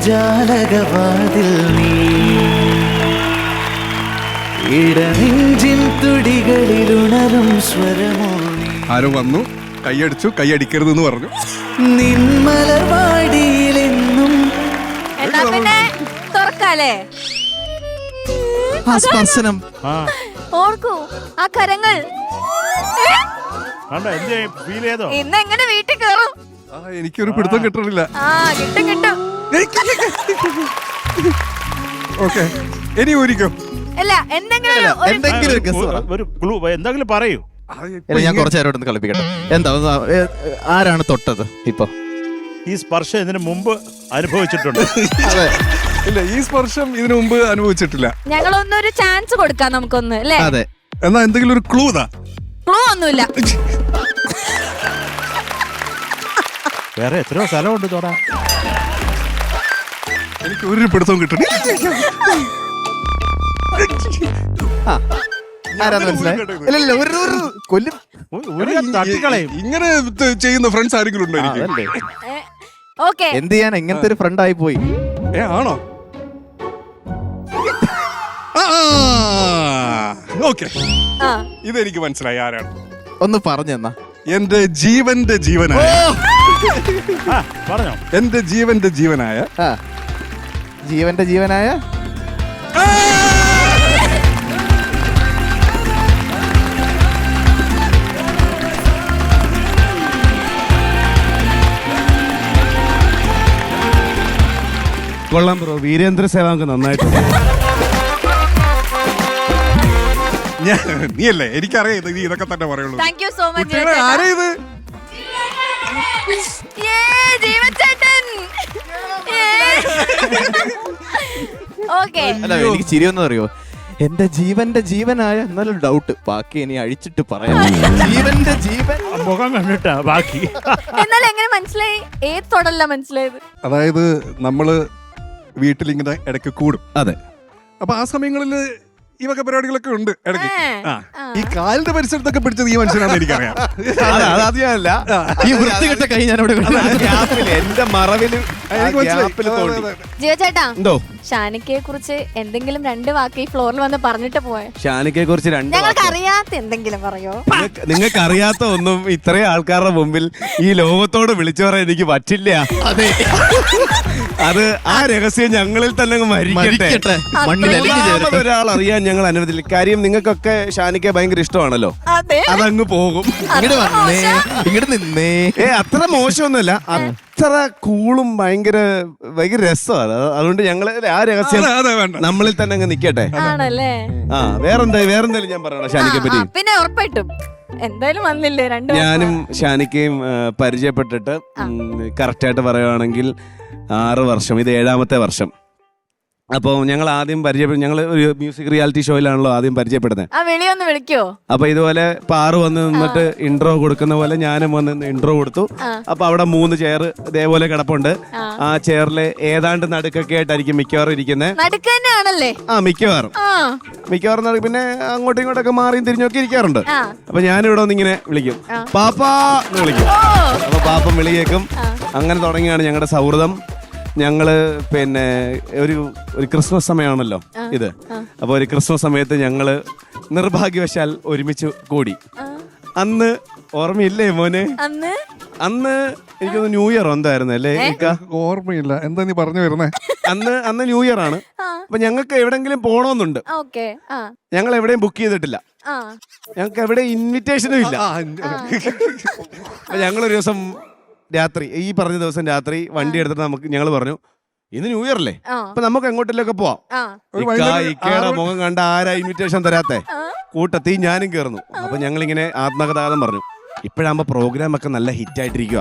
ജാലകവാതിൽ നീ ഇടനെഞ്ചിൻ തുടികളിലുണരും സ്വരമോ ആരോ വന്നു കൈയടിച്ചു കൈയടിക്കരുതെന്ന് പറഞ്ഞു. നിന്മലവാടിയിലെന്നും പിന്നെ തുറക്കാലേ സ്പർശനം ഓർക്കൂ ആ കരങ്ങൾ ഇന്ന് എങ്ങനെ വീട്ടിൽ കയറും? എനിക്കൊരു പിടുത്തം കിട്ടണില്ല. കിട്ടും കിട്ടും. ഓക്കെ ഇനി ഊരിക്കോ. അല്ല എന്തെങ്കിലും പറയൂ. ഞാൻ കുറച്ചു നേരം ഒന്ന് കളിപ്പിക്കട്ടെ. എന്താ ആരാണ് തൊട്ടത്? ഇപ്പൊ ഈ സ്പർശം ഇതിനു മുമ്പ് അനുഭവിച്ചിട്ടുണ്ട്? അതെ, ഇല്ല, ഈ സ്പർശം ഇതിനു മുമ്പ് അനുഭവിച്ചിട്ടില്ല. ഞങ്ങളൊന്നൊരു ചാൻസ് കൊടുക്കാം നമുക്കൊന്ന് അല്ലേ? അതെ. എന്നാ എന്തെങ്കിലും ഒരു ക്ലൂ താ. ക്ലൂ ഒന്നുമില്ല. വേറെ എത്രയോ സ്ഥലമുണ്ട് തോടാ. എനിക്ക് ഒരു പിടുത്തവും കിട്ടണേ. ഇങ്ങനെ ചെയ്യുന്ന ഫ്രണ്ട്സ് ആരെങ്കിലും ഉണ്ടോ? ഓക്കേ, എന്ത് ചെയ്യാൻ ഇങ്ങനത്തെ ഒരു ഫ്രണ്ട് ആയി പോയി. ആണോ? ഓക്കെ, ഇതെനിക്ക് മനസ്സിലായി ആരാണ്. ഒന്ന് പറഞ്ഞെന്നാ. എന്റെ ജീവന്റെ ജീവനായ പറഞ്ഞോ. എന്റെ ജീവന്റെ ജീവനായ ജീവന്റെ ജീവനായ കൊള്ളാം ബ്രോ, വീരേന്ദ്ര സേവാങ്ക് നന്നായിട്ട്. നീയല്ലേ? എനിക്കറിയാം നീ ഇതൊക്കെ തന്നെ പറയുള്ളൂ. Thank you so much. ആരാ ഇത്? അല്ല, എനിക്ക് ചിരിയൊന്നും അറിയോ? എന്റെ ജീവന്റെ ജീവനായ എന്നാലും ഡൗട്ട്. ബാക്കി ഇനി അഴിച്ചിട്ട് പറയാം. ജീവന്റെ ജീവൻ മുഖം കണ്ടിട്ടാ ബാക്കി. എന്നാലും എങ്ങനെ മനസ്സിലായി? ഏത് തൊടല്ല മനസ്സിലായത്? അതായത് നമ്മള് വീട്ടിലിങ്ങനെ ഇടയ്ക്ക് കൂടും. അതെ. അപ്പൊ ആ സമയങ്ങളില് ഈ വക പരിപാടികളൊക്കെ ഉണ്ട് ഇടയ്ക്ക്. ഈ കാലിന്റെ പരിസരത്തൊക്കെ പിടിച്ചത് ഈ മനുഷ്യനാണെന്ന് എനിക്കറിയാം. അതല്ല, ഈ വൃത്തികെട്ട കൈ ഞാൻ എന്റെ മറവില് ജീവചേട്ടാ, എന്തോ ഷാനിക്കയെ കുറിച്ച് എന്തെങ്കിലും രണ്ട് വാക്ക് ഈ ഫ്ലോറിൽ വന്ന് പറഞ്ഞിട്ട് പോയെ. ഷാനിക്കയെ കുറിച്ച് ഞങ്ങൾക്ക് അറിയാത്ത എന്തെങ്കിലും പറയോ? നിങ്ങൾക്ക് അറിയാത്ത ഒന്നും ഇത്രയും ആൾക്കാരുടെ മുമ്പിൽ ഈ ലോകത്തോട് വിളിച്ചു പറയാൻ എനിക്ക് പറ്റില്ല. അതെ, അത് ആ രഹസ്യം ഞങ്ങളിൽ തന്നെ മരിക്കട്ടെ. ഒരാൾ അറിയാൻ ഞങ്ങൾ അനുവദില്ല. കാര്യം നിങ്ങൾക്കൊക്കെ ഷാനിക്കയെ ഭയങ്കര ഇഷ്ടമാണല്ലോ, അതങ്ങ് പോകും. ഇങ്ങോട്ട് നിന്നേ. അത്ര മോശമൊന്നുമല്ല, അത്ര കൂളും ഭയങ്കര ഭയങ്കര രസമാണ്. അതുകൊണ്ട് ഞങ്ങള് ആ രഹസ്യം നമ്മളിൽ തന്നെ അങ്ങ് നിക്കട്ടെ. വേറെന്തായാലും ഞാൻ പറയണം ഷാനിക്കയെ പറ്റി. പിന്നെ ഉറപ്പായിട്ടും എന്തായാലും വന്നില്ലേ രണ്ട്. ഞാനും ഷാനിക്കയും പരിചയപ്പെട്ടിട്ട് കറക്റ്റായിട്ട് പറയുവാണെങ്കിൽ 6 വർഷം, ഇത് 7ാമത്തെ വർഷം. അപ്പോൾ ഞങ്ങൾ ആദ്യം ഞങ്ങൾ ഒരു മ്യൂസിക് റിയാലിറ്റി ഷോയിലാണല്ലോ ആദ്യം പരിചയപ്പെടുന്നത്. വെളിയൊന്ന് വിളിക്കോ? അപ്പൊ ഇതുപോലെ പാറു വന്ന് നിന്നിട്ട് ഇൻട്രോ കൊടുക്കുന്ന പോലെ ഞാനും വന്ന് ഇൻട്രോ കൊടുത്തു. അപ്പൊ അവിടെ 3 ചെയർ ഇതേപോലെ കിടപ്പുണ്ട്. ആ ചെയറില് ഏതാണ്ട് നടുക്കൊക്കെ ആയിട്ടായിരിക്കും മിക്കവാറും ഇരിക്കുന്നത്. മിക്കവാറും പിന്നെ അങ്ങോട്ടും ഇങ്ങോട്ടൊക്കെ മാറിയും തിരിഞ്ഞൊക്കെ ഇരിക്കാറുണ്ട്. അപ്പൊ ഞാനിവിടെ ഒന്ന് ഇങ്ങനെ വിളിക്കും, പാപ്പാ എന്ന് വിളിക്കും. അപ്പൊ പാപ്പ വിളി കേൾക്കും. അങ്ങനെ തുടങ്ങിയാണ് ഞങ്ങളുടെ സൗഹൃദം. ഞങ്ങള് പിന്നെ ഒരു ക്രിസ്മസ് സമയമാണല്ലോ ഇത്. അപ്പൊ ഒരു ക്രിസ്മസ് സമയത്ത് ഞങ്ങള് നിർഭാഗ്യവശാൽ ഒരുമിച്ച് കൂടി. അന്ന് ഓർമ്മയില്ലേ മോനെ? അന്ന് എനിക്കൊന്ന് ന്യൂ ഇയർ എന്തായിരുന്നു അല്ലേ? ഓർമ്മയില്ല. എന്താ നീ പറഞ്ഞു വരുന്നേ? അന്ന് ന്യൂ ഇയർ ആണ്. അപ്പൊ ഞങ്ങൾക്ക് എവിടെങ്കിലും പോണോന്നുണ്ട്. ഞങ്ങൾ എവിടെയും ബുക്ക് ചെയ്തിട്ടില്ല. ഞങ്ങൾക്ക് എവിടെ ഇൻവിറ്റേഷനും ഇല്ല. അപ്പൊ ഞങ്ങളൊരു ദിവസം രാത്രി, ഈ പറഞ്ഞ ദിവസം രാത്രി വണ്ടി എടുത്തിട്ട് ഞങ്ങൾ പറഞ്ഞു, ഇന്ന് ന്യൂ ഇയർ അല്ലേ, അപ്പൊ നമുക്ക് എങ്ങോട്ടിലൊക്കെ പോവാം. ഇക്കയുടെ മുഖം കണ്ട ആരാ ഇൻവിറ്റേഷൻ തരാത്തെ? കൂട്ടത്തി ഞാനും കേറുന്നു. അപ്പൊ ഞങ്ങളിങ്ങനെ ആത്മകഥാഗതം പറഞ്ഞു, ഇപ്പോഴാകുമ്പോ പ്രോഗ്രാം ഒക്കെ നല്ല ഹിറ്റ് ആയിട്ടിരിക്കുക,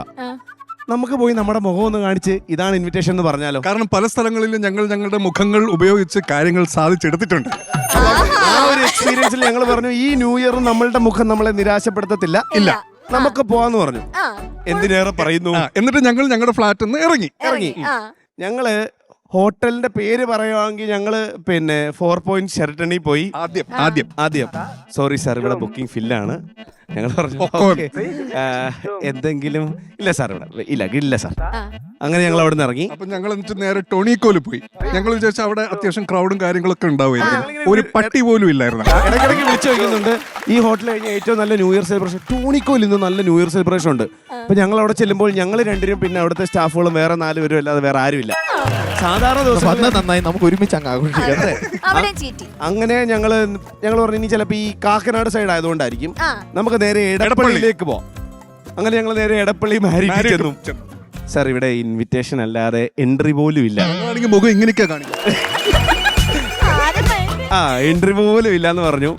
നമുക്ക് പോയി നമ്മുടെ മുഖം ഒന്ന് കാണിച്ച് ഇതാണ് ഇൻവിറ്റേഷൻ എന്ന് പറഞ്ഞാലോ. കാരണം പല സ്ഥലങ്ങളിലും ഞങ്ങളുടെ മുഖങ്ങൾ ഉപയോഗിച്ച് കാര്യങ്ങൾ സാധിച്ചെടുത്തിട്ടുണ്ട്. ആ ഒരു എക്സ്പീരിയൻസിൽ ഞങ്ങൾ പറഞ്ഞു, ഈ ന്യൂ ഇയർ നമ്മളുടെ മുഖം നമ്മളെ നിരാശപ്പെടുത്തത്തില്ല, ഇല്ല നമുക്ക് പോവാന്ന് പറഞ്ഞു. എന്തിനേറെ പറയുന്നു. എന്നിട്ട് ഞങ്ങൾ ഞങ്ങളുടെ ഫ്ലാറ്റിൽ നിന്ന് ഇറങ്ങി. ഞങ്ങള് ഹോട്ടലിന്റെ പേര് പറയുവാണെങ്കിൽ ഞങ്ങള് പിന്നെ 4 പോയിന്റ് ഷെറട്ടണിൽ പോയി. ആദ്യം സോറി സാർ, ഇവിടെ ബുക്കിംഗ് ഫില്ലാണ്. ഞങ്ങൾ പറഞ്ഞു "Okay, എന്തെങ്കിലും ഇല്ല സാർ, ഇവിടെ ഇല്ല സാർ." അങ്ങനെ ഞങ്ങൾ അവിടെ നിന്ന് ഇറങ്ങി. അപ്പൊ ഞങ്ങൾ എന്നിട്ട് നേരെ ടോണിക്കോല് പോയി. ഞങ്ങൾ വിചാരിച്ച അവിടെ അത്യാവശ്യം ക്രൗഡും കാര്യങ്ങളൊക്കെ ഉണ്ടാവുമായിരുന്നു. ഒരു പട്ടി പോലും ഇല്ലായിരുന്നു. ഇടയ്ക്കിടയ്ക്ക് വിളിച്ചു ചോദിക്കുന്നുണ്ട് ഈ ഹോട്ടൽ കഴിഞ്ഞ ഏറ്റവും നല്ല ന്യൂ ഇയർ സെലിബ്രേഷൻ ടോണിക്കോയിൽ ഇന്ന് നല്ല ന്യൂ ഇയർ സെലിബ്രേഷൻ ഉണ്ട്. അപ്പൊ ഞങ്ങൾ അവിടെ ചെല്ലുമ്പോൾ ഞങ്ങൾ രണ്ടുപേരും പിന്നെ അവിടുത്തെ സ്റ്റാഫുകളും വേറെ 4 പേരും അല്ലാതെ വേറെ ആരുമില്ല. സാധാരണ ദിവസം നന്നായി, നമുക്ക് ഒരുമിച്ച് അങ്ങ് ആഘോഷിക്കാം. അങ്ങനെ ഞങ്ങൾ പറഞ്ഞു ഇനി ചിലപ്പോ ഈ കാക്കനാട് സൈഡ് ആയതുകൊണ്ടായിരിക്കും നമുക്ക് നേരെ എടപ്പള്ളിയിലേക്ക് പോവാം. അങ്ങനെ ഞങ്ങൾ നേരെ എടപ്പള്ളി മാരിഡ് ചെന്നു. സാർ, ഇവിടെ ഇൻവിറ്റേഷൻ അല്ലാതെ എൻട്രി പോലും ഇല്ല. മുഖം ഇങ്ങനെയൊക്കെ കാണിക്കും. എൻട്രി പോലും ഇല്ലാന്ന് പറഞ്ഞു.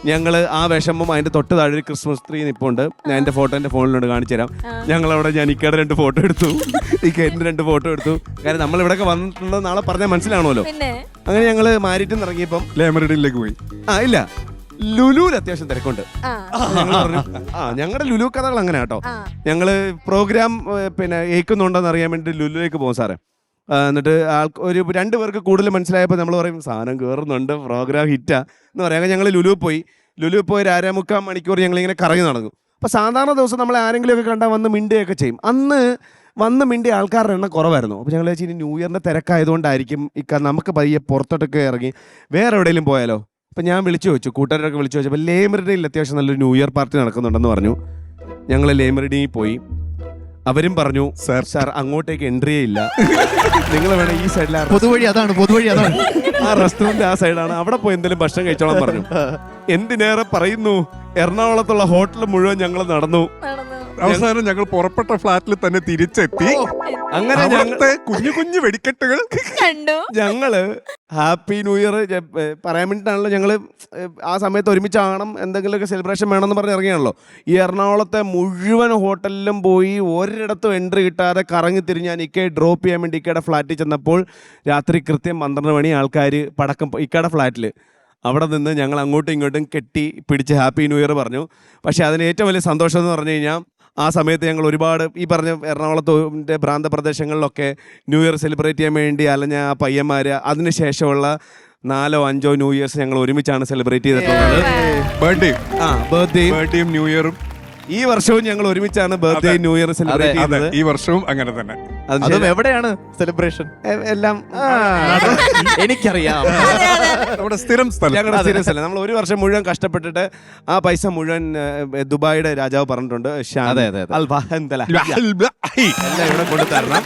ഞങ്ങള് ആ വിഷമം അതിന്റെ തൊട്ട് താഴെ ഒരു ക്രിസ്മസ് ട്രീ നിപ്പുണ്ട്. ഞാൻ എന്റെ ഫോട്ടോ എന്റെ ഫോണിലോട്ട് കാണിച്ചു തരാം. ഞങ്ങളവിടെ ഞാൻ ഇക്കയുടെ 2 ഫോട്ടോ എടുത്തു, ഇക്കയുടെ 2 ഫോട്ടോ എടുത്തു. കാരണം നമ്മൾ ഇവിടെ വന്നിട്ടുള്ളത് നാളെ പറഞ്ഞാൽ മനസ്സിലാണല്ലോ. അങ്ങനെ ഞങ്ങള് മാരിട്ട് ഇറങ്ങിയപ്പം ലേമറിഡിലേക്ക് പോയി. ഇല്ല, ലുലുവിൽ അത്യാവശ്യം തിരക്കുണ്ട്. ഞങ്ങളുടെ ലുലു കഥകൾ അങ്ങനെ കേട്ടോ. ഞങ്ങള് പ്രോഗ്രാം പിന്നെ ഏക്കുന്നുണ്ടോന്ന് അറിയാൻ വേണ്ടി ലുലുവിലേക്ക് പോകും സാറേ. എന്നിട്ട് ഒരു 2 പേർക്ക് കൂടുതൽ മനസ്സിലായപ്പോൾ നമ്മൾ പറയും സാധനം കയറുന്നുണ്ട്, പ്രോഗ്രാം ഹിറ്റാ എന്ന് പറയാം. ഞങ്ങൾ ലുലുവിൽ പോയി 1.5 മണിക്കൂർ ഞങ്ങളിങ്ങനെ കറങ്ങി നടന്നു. അപ്പോൾ സാധാരണ ദിവസം നമ്മളെ ആരെങ്കിലുമൊക്കെ കണ്ടാൽ വന്ന് മിണ്ടുകയൊക്കെ ചെയ്യും. അന്ന് വന്ന് മിണ്ടിയ ആൾക്കാരുടെ എണ്ണം കുറവായിരുന്നു. അപ്പോൾ ഞങ്ങൾ വെച്ചാൽ ന്യൂ ഇയറിൻ്റെ തിരക്കായതുകൊണ്ടായിരിക്കും നമുക്ക് പയ്യെ പുറത്തോട്ടൊക്കെ ഇറങ്ങി വേറെ എവിടെയെങ്കിലും പോയാലോ. അപ്പം ഞാൻ വിളിച്ചു ചോദിച്ചു, കൂട്ടുകാരൊക്കെ വിളിച്ചു ചോദിച്ചപ്പോൾ ലേമറിഡിയിൽ അത്യാവശ്യം നല്ലൊരു ന്യൂ ഇയർ പാർട്ടി നടക്കുന്നുണ്ടെന്ന് പറഞ്ഞു. ഞങ്ങൾ ലേമറിഡിയിൽ പോയി. അവരും പറഞ്ഞു സാർ അങ്ങോട്ടേക്ക് എൻട്രിയേ ഇല്ല, നിങ്ങൾ വേണം ഈ സൈഡിൽ പൊതുവഴി അതാണ് ആ റെസ്റ്റോറന്റ് ആ സൈഡാണ്, അവിടെ പോയി എന്തെങ്കിലും ഭക്ഷണം കഴിച്ചോളാൻ പറഞ്ഞു. എന്തിനേറെ പറയുന്നു, എറണാകുളത്തുള്ള ഹോട്ടൽ മുഴുവൻ ഞങ്ങൾ നടന്നു. അവസാനം ഞങ്ങൾ പുറപ്പെട്ട ഫ്ലാറ്റിൽ തന്നെ തിരിച്ചെത്തി. അങ്ങനെ ഞങ്ങളുടെ കുഞ്ഞു വെടിക്കെട്ടുകൾ ഞങ്ങള് ഹാപ്പി ന്യൂ ഇയർ പറയാൻ വേണ്ടിയിട്ടാണല്ലോ ഞങ്ങള് ആ സമയത്ത് ഒരുമിച്ചാകണം, എന്തെങ്കിലുമൊക്കെ സെലിബ്രേഷൻ വേണമെന്ന് പറഞ്ഞ് ഇറങ്ങിയാണല്ലോ. ഈ എറണാകുളത്തെ മുഴുവൻ ഹോട്ടലിലും പോയി ഒരിടത്തും എൻട്രി കിട്ടാതെ കറങ്ങി തിരിഞ്ഞ് ഞാൻ ഇക്കയെ ഡ്രോപ്പ് ചെയ്യാൻ വേണ്ടി ഇക്കയുടെ ഫ്ലാറ്റിൽ ചെന്നപ്പോൾ രാത്രി കൃത്യം 12 മണി ആൾക്കാർ പടക്കം ഇക്കയുടെ ഫ്ലാറ്റിൽ. അവിടെ നിന്ന് ഞങ്ങൾ അങ്ങോട്ടും ഇങ്ങോട്ടും കെട്ടി പിടിച്ച് ഹാപ്പി ന്യൂ ഇയർ പറഞ്ഞു. പക്ഷേ അതിന് ഏറ്റവും വലിയ സന്തോഷം എന്ന് പറഞ്ഞു കഴിഞ്ഞാൽ ആ സമയത്ത് ഞങ്ങൾ ഒരുപാട് ഈ പറഞ്ഞ എറണാകുളത്തെ പ്രാന്തപ്രദേശങ്ങളിലൊക്കെ ന്യൂ ഇയർ സെലിബ്രേറ്റ് ചെയ്യാൻ വേണ്ടി അലഞ്ഞ ആ പയ്യന്മാർ അതിനുശേഷമുള്ള 4 or 5 ന്യൂ ഇയേഴ്സ് ഞങ്ങൾ ഒരുമിച്ചാണ് സെലിബ്രേറ്റ് ചെയ്തിട്ടുള്ളത്. ബർത്ത്ഡേയും ന്യൂ ഇയറും ഈ വർഷവും ഞങ്ങൾ ഒരുമിച്ചാണ് ബർത്ത്ഡേ ന്യൂ ഇയർ സെലിബ്രേറ്റ് ചെയ്യുന്നത്. ഈ വർഷവും അങ്ങനെ തന്നെ. അതും എവിടെയാണ് സെലിബ്രേഷൻ? എല്ലാം എനിക്കറിയാം, നമ്മുടെ സ്ഥിരം സ്ഥലം. ഞങ്ങളുടെ സ്ഥിരം സ്ഥലം. നമ്മൾ 1 വർഷം മുഴുവൻ കഷ്ടപ്പെട്ടിട്ട് ആ പൈസ മുഴുവൻ ദുബായിയുടെ രാജാവ് പറഞ്ഞിട്ടുണ്ട് എല്ലാം ഇവിടെ കൊണ്ടു തരണം.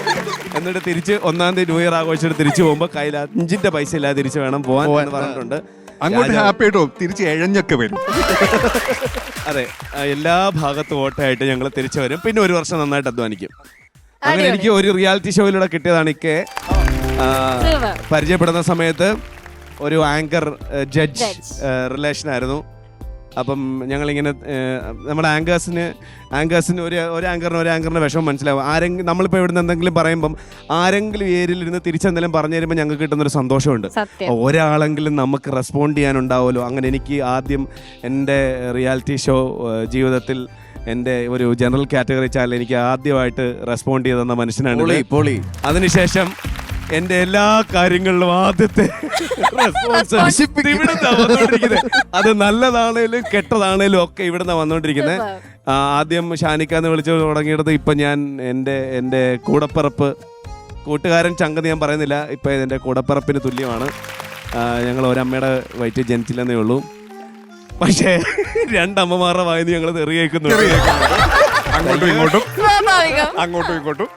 എന്നിട്ട് തിരിച്ച് 1-ാം തീയതി ന്യൂ ഇയർ ആഘോഷിച്ചിട്ട് തിരിച്ചു പോകുമ്പോൾ കയ്യിൽ 5 പൈസ ഇല്ലാതെ തിരിച്ചു വേണം പോകാൻ എന്ന് പറഞ്ഞിട്ടുണ്ട്. അങ്ങോട്ട് ഹാപ്പി ആയിട്ടോ തിരിച്ച് എഴഞ്ഞൊക്കെ വരും. അതെ, എല്ലാ ഭാഗത്തും ഓട്ടമായിട്ട് ഞങ്ങൾ തിരിച്ചു വരും. പിന്നെ 1 വർഷം നന്നായിട്ട് അധ്വാനിക്കും. അങ്ങനെ എനിക്ക് ഒരു റിയാലിറ്റി ഷോയിലൂടെ കിട്ടിയതാണ് ഇക്കെ. പരിചയപ്പെടുന്ന സമയത്ത് ഒരു ആങ്കർ ജഡ്ജ് റിലേഷൻ ആയിരുന്നു. അപ്പം ഞങ്ങളിങ്ങനെ നമ്മുടെ ആങ്കേഴ്സിന് ഒരു ആങ്കറിന് വിഷമം മനസ്സിലാവും. നമ്മളിപ്പോൾ ഇവിടുന്ന് എന്തെങ്കിലും പറയുമ്പം ആരെങ്കിലും ഏരിയയിൽ ഇരുന്ന് തിരിച്ചെന്തെങ്കിലും പറഞ്ഞു തരുമ്പോൾ ഞങ്ങൾക്ക് കിട്ടുന്നൊരു സന്തോഷമുണ്ട്. ഒരാളെങ്കിലും നമുക്ക് റെസ്പോണ്ട് ചെയ്യാനുണ്ടാവുമല്ലോ. അങ്ങനെ എനിക്ക് ആദ്യം എൻ്റെ റിയാലിറ്റി ഷോ ജീവിതത്തിൽ എൻ്റെ ഒരു ജനറൽ കാറ്റഗറി ചാനൽ എനിക്ക് ആദ്യമായിട്ട് റെസ്പോണ്ട് ചെയ്തെന്ന മനുഷ്യനാണ്. അതിനുശേഷം എൻ്റെ എല്ലാ കാര്യങ്ങളിലും ആദ്യത്തെ റെസ്പോൺസ് ഇവിടുന്ന് വന്നുകൊണ്ടിരിക്കുന്നത്. അത് നല്ലതാണേലും കെട്ടതാണേലും ഒക്കെ ഇവിടുന്ന് വന്നുകൊണ്ടിരിക്കുന്നത്. ആദ്യം ഷാനിക്കാന്ന് വിളിച്ചു തുടങ്ങിയിടത്ത് ഇപ്പം ഞാൻ എൻ്റെ കൂട്ടുകാരൻ ചങ്കത് ഞാൻ പറയുന്നില്ല, ഇപ്പം എൻ്റെ കൂടപ്പിറപ്പിന് തുല്യമാണ്. ഞങ്ങൾ ഒരമ്മയുടെ വയറ്റിൽ ജനിച്ചില്ലെന്നേ ഉള്ളൂ. പക്ഷേ 2 അമ്മമാരുടെ വായിന്ന് ഞങ്ങൾ തെറി കേൾക്കുന്നുണ്ട്, അങ്ങോട്ടും ഇങ്ങോട്ടും.